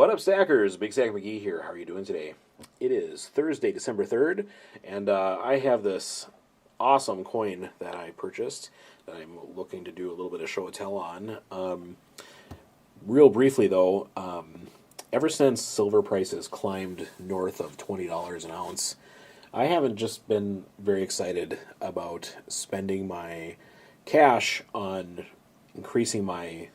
What up, Stackers? Big Stack McGee here. How are you doing today? It is Thursday, December 3rd, and I have this awesome coin that I purchased that I'm looking to do a little bit of show and tell on. Real briefly, though, ever since silver prices climbed north of $20 an ounce, I haven't just been very excited about spending my cash on increasing my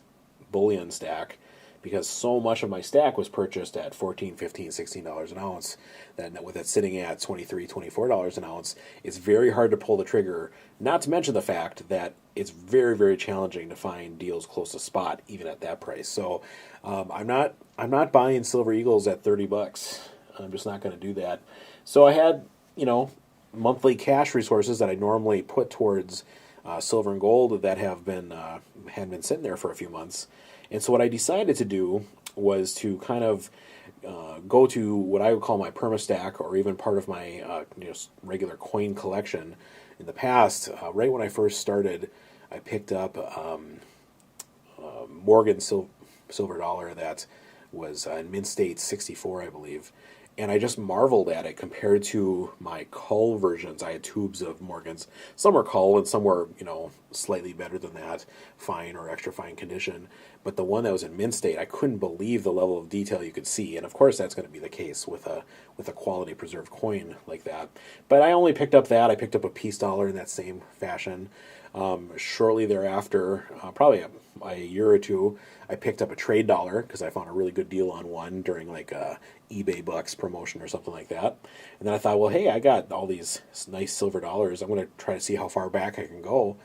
bullion stack because so much of my stack was purchased at $14, $15, $16 an ounce that with it sitting at $23, $24 an ounce, it's very hard to pull the trigger, not to mention the fact that it's very, very challenging to find deals close to spot even at that price. So I'm not buying Silver Eagles at $30. I'm just not going to do that. So I had, monthly cash resources that I normally put towards silver and gold that had been sitting there for a few months. And so what I decided to do was to kind of go to what I would call my permastack, or even part of my regular coin collection. In the past, right when I first started, I picked up Morgan silver dollar that was in mint state 64, I believe. And I just marveled at it compared to my cull versions. I had tubes of Morgans. Some were cull and some were, slightly better than that, fine or extra fine condition. But the one that was in mint state, I couldn't believe the level of detail you could see. And of course, that's going to be the case with a quality preserved coin like that. But I only picked up that. I picked up a peace dollar in that same fashion. Shortly thereafter, probably a year or two, I picked up a trade dollar because I found a really good deal on one during like a eBay Bucks promotion or something like that. And then I thought, well, hey, I got all these nice silver dollars. I'm going to try to see how far back I can go.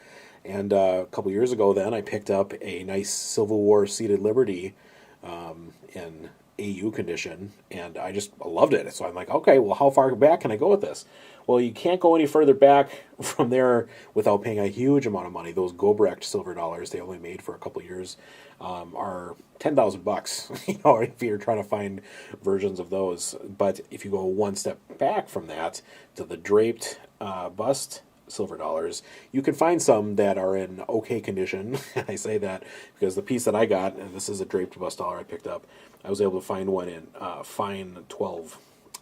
And a couple years ago, then I picked up a nice Civil War seated Liberty in AU condition, and I loved it. So I'm like, okay, well, how far back can I go with this? Well, you can't go any further back from there without paying a huge amount of money. Those Gobrecht silver dollars, they only made for a couple years, are $10,000. If you're trying to find versions of those. But if you go one step back from that to the draped bust silver dollars, you can find some that are in okay condition. I say that because the piece that I got, and this is a draped bust dollar I picked up, I was able to find one in fine 12,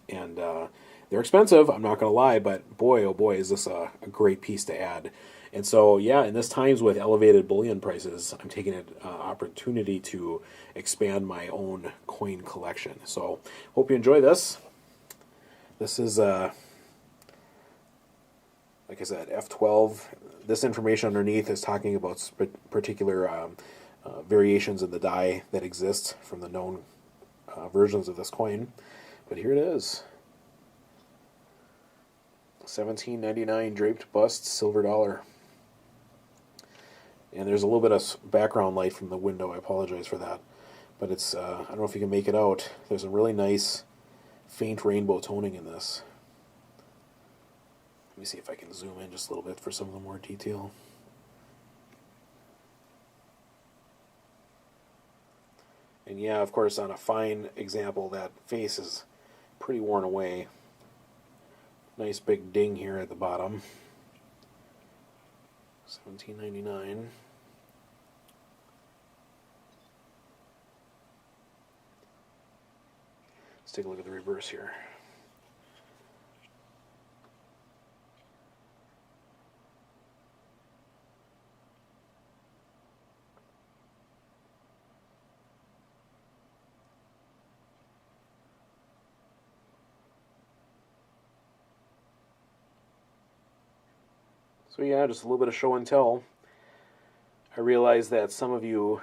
and they're expensive, I'm not going to lie, but boy, oh boy, is this a great piece to add. And so, yeah, in this times with elevated bullion prices, I'm taking an opportunity to expand my own coin collection. So, hope you enjoy this. This is, like I said, F12. This information underneath is talking about particular variations in the die that exist from the known versions of this coin. But here it is. $17.99 draped bust silver dollar. And there's a little bit of background light from the window. I apologize for that. But it's, I don't know if you can make it out. There's a really nice faint rainbow toning in this. Let me see if I can zoom in just a little bit for some of the more detail. And yeah, of course, on a fine example, that face is pretty worn away. Nice big ding here at the bottom. $17.99. Let's take a look at the reverse here. So yeah, just a little bit of show and tell. I realize that some of you,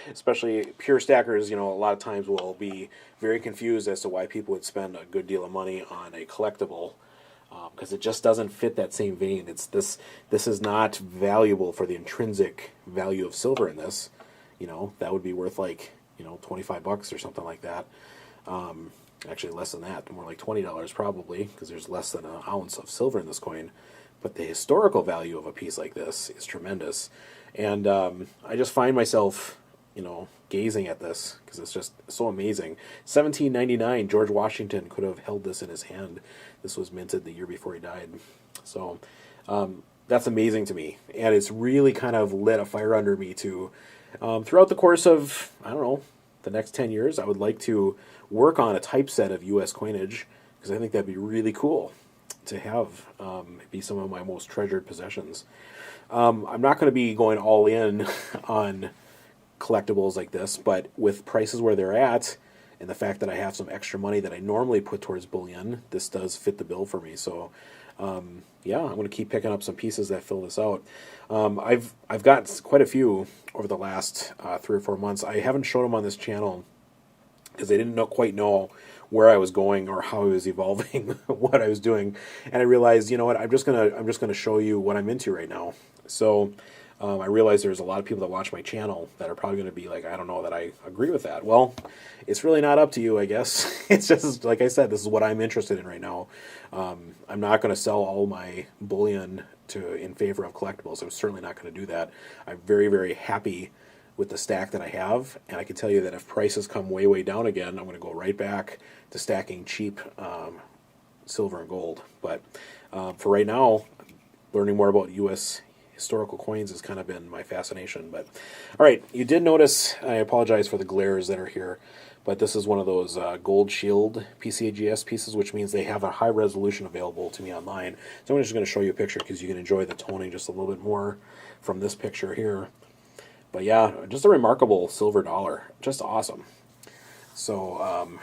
especially pure stackers, a lot of times will be very confused as to why people would spend a good deal of money on a collectible, because it just doesn't fit that same vein. This is not valuable for the intrinsic value of silver in this. That would be worth like $25 or something like that. Actually, less than that, more like $20 probably, because there's less than an ounce of silver in this coin. But the historical value of a piece like this is tremendous. And I just find myself, gazing at this, because it's just so amazing. $17.99, George Washington could have held this in his hand. This was minted the year before he died. So that's amazing to me. And it's really kind of lit a fire under me to Throughout the course of, I don't know, the next 10 years, I would like to work on a typeset of U.S. coinage because I think that'd be really cool to have be some of my most treasured possessions. I'm not going to be going all in on collectibles like this, but with prices where they're at and the fact that I have some extra money that I normally put towards bullion, this does fit the bill for me. So, yeah, I'm going to keep picking up some pieces that fill this out. I've got quite a few over the last 3 or 4 months. I haven't shown them on this channel because I didn't quite know where I was going or how I was evolving, what I was doing, and I realized, you know what, I'm just gonna show you what I'm into right now. So I realized there's a lot of people that watch my channel that are probably going to be like, I don't know that I agree with that. Well, it's really not up to you, I guess. It's just like I said, this is what I'm interested in right now. I'm not going to sell all my bullion in favor of collectibles. I'm certainly not going to do that. I'm very, very happy with the stack that I have, and I can tell you that if prices come way, way down again, I'm going to go right back to stacking cheap silver and gold. But for right now, learning more about U.S. historical coins has kind of been my fascination. But all right, you did notice, I apologize for the glares that are here, but this is one of those Gold Shield PCAGS pieces, which means they have a high resolution available to me online. So I'm just going to show you a picture because you can enjoy the toning just a little bit more from this picture here. But yeah, just a remarkable silver dollar. Just awesome. So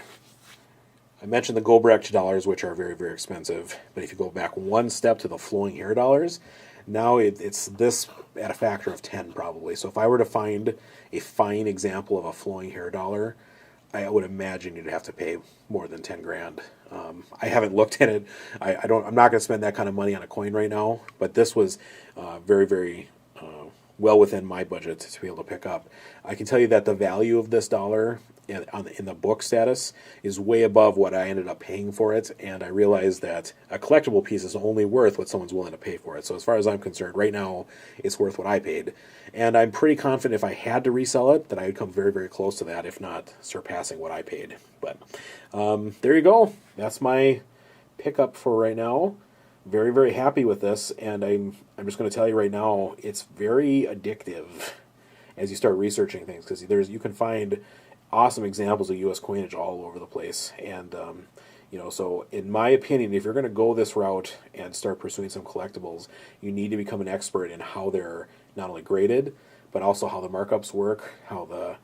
I mentioned the Gobrecht dollars, which are very, very expensive. But if you go back one step to the flowing hair dollars, now it's this at a factor of 10 probably. So if I were to find a fine example of a flowing hair dollar, I would imagine you'd have to pay more than 10 grand. I haven't looked at it. I'm not going to spend that kind of money on a coin right now. But this was very, very well within my budget to be able to pick up. I can tell you that the value of this dollar in the book status is way above what I ended up paying for it, and I realized that a collectible piece is only worth what someone's willing to pay for it. So as far as I'm concerned, right now, it's worth what I paid. And I'm pretty confident if I had to resell it, that I would come very, very close to that, if not surpassing what I paid. But there you go. That's my pickup for right now. Very, very happy with this, and I'm just going to tell you right now, it's very addictive as you start researching things, because you can find awesome examples of U.S. coinage all over the place. And so in my opinion, if you're going to go this route and start pursuing some collectibles, you need to become an expert in how they're not only graded, but also how the markups work, how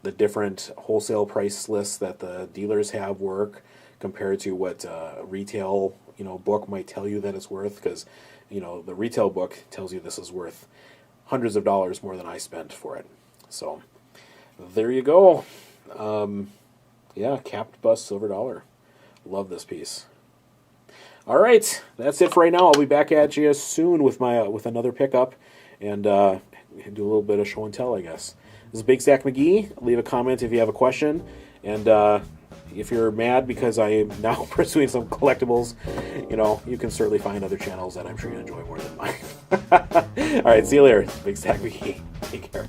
the different wholesale price lists that the dealers have work compared to what retail book might tell you that it's worth, because the retail book tells you this is worth hundreds of dollars more than I spent for it. So there you go. Yeah, capped bust silver dollar. Love this piece. All right, that's it for right now. I'll be back at you soon with another pickup and do a little bit of show and tell, I guess. This is Big Stack McGee. Leave a comment if you have a question, and if you're mad because I am now pursuing some collectibles, you can certainly find other channels that I'm sure you enjoy more than mine. All right, see you later. Big Stack McGee. Take care.